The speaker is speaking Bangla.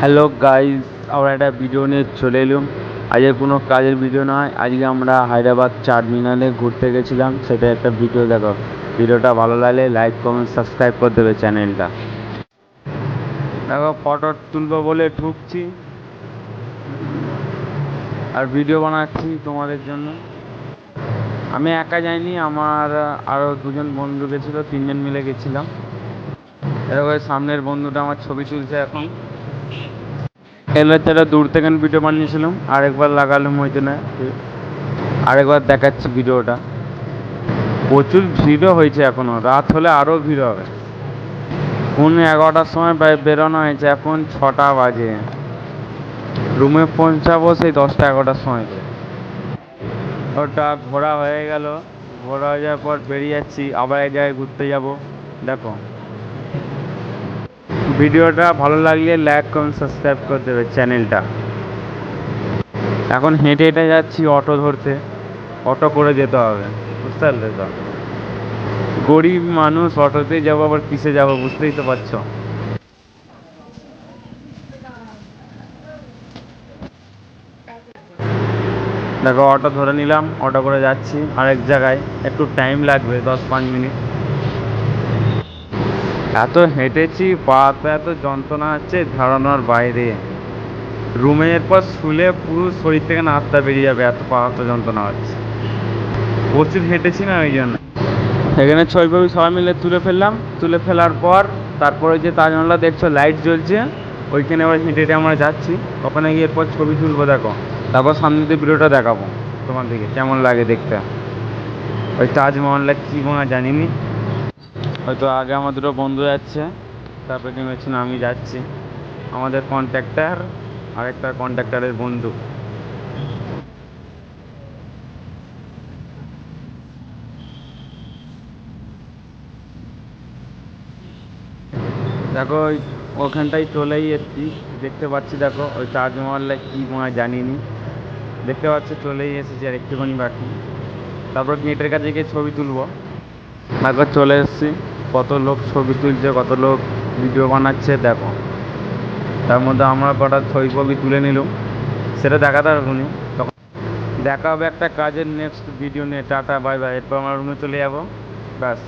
হ্যালো গাইস, আমরা একটা ভিডিও নিয়ে চলে এলাম। আজকে কোনো কাজের ভিডিও নয়, আজকে আমরা হায়দ্রাবাদ চারমিনারে ঘুরতে গেছিলাম, সেটা একটা ভিডিও দেখো। ভিডিওটা ভালো লাগলে লাইক কমেন্ট সাবস্ক্রাইব করে দেবে চ্যানেলটা। দেখো ফটো তুলবো বলে ঢুকছি আর ভিডিও বানাচ্ছি তোমাদের জন্য। আমি একা যাইনি, আমার আরও দুজন বন্ধু গেছিলো, তিনজন মিলে গেছিলাম। এরকম সামনের বন্ধুটা আমার ছবি তুলছে এখন। এলাচারা দূর থেকে ভিডিও বানিয়েছিলাম, আরেকবার লাগালাম ওইখানে, আরেকবার দেখাচ্ছি ভিডিওটা। প্রচুর ভিড়ও হয়েছে, এখনো রাত হলে আরও ভিড় হবে। কোন 11টার সময় বেরোনো হয়েছে, এখন 6টা বাজে। রুমে পৌঁছাবো সেই 10টা 11টার সময়। ওটা ঘোরা হয়ে গেল, ঘোরা হয়ে যাওয়ার পর বেরিয়ে যাচ্ছি, আবার এক জায়গায় ঘুরতে যাব। দেখো ভিডিওটা ভালো লাগলে লাইক কমেন্ট সাবস্ক্রাইব করে দেবে চ্যানেলটা। এখন হেঁটে হেঁটে যাচ্ছি অটো ধরতে, অটো করে যেতে হবে, বুঝতে পারলে তো। গরিব মানুষ, অটোতেই যাবো আবার কিসে যাবো বুঝতেই তো পারছো। দেখো অটো ধরে নিলাম, অটো করে যাচ্ছি আরেক জায়গায়, একটু টাইম লাগবে 10-5 মিনিট। এত হেঁটেছি, পা তো এত যন্ত্রণা হচ্ছে ধারণার বাইরে। রুমে এরপর শুলে পুরো শরীর থেকে নাস্তা বেরিয়ে যাবে, এত পা এত যন্ত্রণা হচ্ছে। প্রচুর হেঁটেছি না ওই জন্য। এখানে ছবি ফবি সবাই মিলে তুলে ফেললাম, তুলে ফেলার পর তারপরে যে তাজমহলটা দেখছো লাইট জ্বলছে, ওইখানে আবার হেঁটে হেঁটে আমরা যাচ্ছি। ওখানে গিয়ে এরপর ছবি তুলবো দেখো, তারপর সামনে দিয়ে ভিডিওটা দেখাবো তোমার দিকে কেমন লাগে দেখতে। ওই তাজমহলটা কী মনে জানিনি, হয়তো আগে আমার দুটো বন্ধু যাচ্ছে, তারপরে কি হচ্ছে না আমি যাচ্ছি, আমাদের কন্ট্রাক্টর আরেকটা কন্ট্রাক্টরের বন্ধু। দেখো ওখানটায় চলেই এসছি, দেখতে পাচ্ছি দেখো ওই তাজমহলটা কী মনে জানিনি, দেখতে পাচ্ছি চলেই এসেছি আর একটুখানি বাকি। তারপর গেটের কাছে গিয়ে ছবি তুলবো। তারপর চলে এসেছি, কত লোক ছবি তুলছে, কত লোক ভিডিও বানাচ্ছে দেখো। তার মধ্যে আমরা কটা ছবি ফবি তুলে নিলাম, সেটা দেখাতে পারবো নি তখন। দেখা হবে একটা কাজের নেক্সট ভিডিও নিয়ে। টাটা বাই বাই, এরপর আমরা রুমে চলে যাবো, ব্যাস।